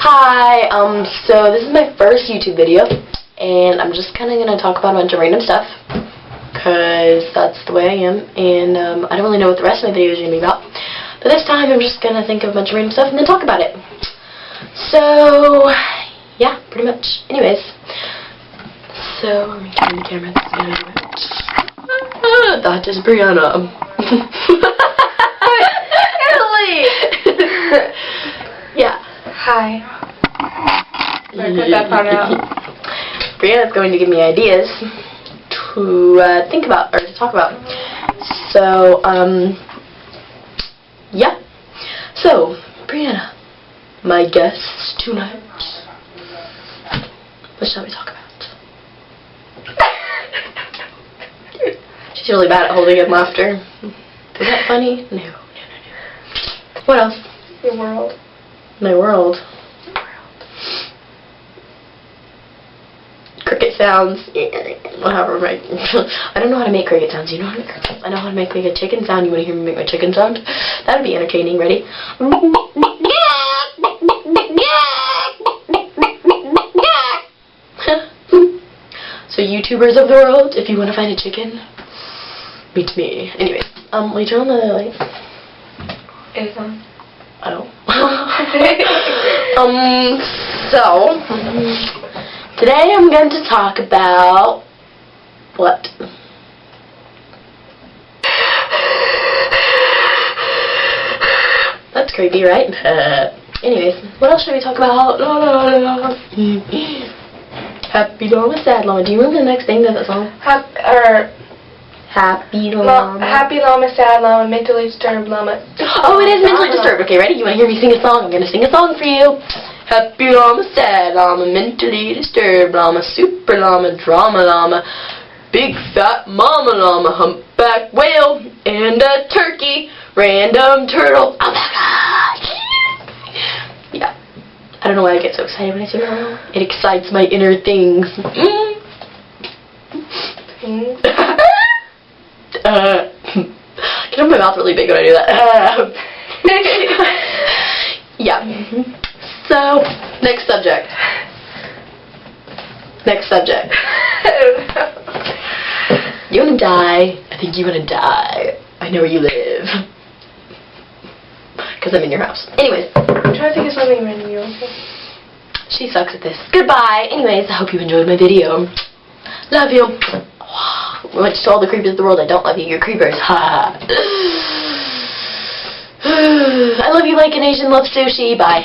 Hi, so this is my first YouTube video, and I'm just kind of going to talk about a bunch of random stuff, because that's the way I am, and I don't really know what the rest of my video is going to be about, but this time I'm just going to think of a bunch of random stuff and then talk about it. So, yeah, pretty much. Anyways, so, let me turn the camera, that's going to do it. That is Brianna. Yeah. Hi. I cut that part out. Brianna's going to give me ideas to think about, or to talk about. So, yeah. So, Brianna, my guest tonight. What shall we talk about? She's really bad at holding in laughter. Is that funny? No. What else? Your world. My world. Cricket sounds. Whatever. I don't know how to make cricket sounds. You know how to make cricket sounds? I know how to make like a chicken sound. You want to hear me make my chicken sound? That'd be entertaining. Ready? So YouTubers of the world, if you want to find a chicken, meet me. Anyways, will you turn on the light? It's on. Oh. So, today I'm going to talk about what? That's creepy, right? Anyways, what else should we talk about? Happy Llama, Sad Llama. Do you remember the next thing to that song? Happy Llama. Happy Llama, Sad Llama, Mentally Disturbed Llama. Oh, it is Mentally Disturbed. Okay, ready? You want to hear me sing a song? I'm going to sing a song for you. Happy Llama, Sad Llama, Mentally Disturbed Llama, Super Llama, Drama Llama, Big Fat Mama Llama, Humpback Whale, and a Turkey, Random Turtle. Oh my gosh! Yeah. I don't know why I get so excited when I sing that. It excites my inner things. Get up my mouth really big when I do that. Yeah. So, next subject. Next subject. You wanna die? I think you wanna die. I know where you live. Because I'm in your house. Anyways. I'm trying to think of something random. You okay? She sucks at this. Goodbye. Anyways, I hope you enjoyed my video. Love you. Much to all the creepers of the world, I don't love you. You're creepers. Ha. I love you like an Asian loves sushi. Bye.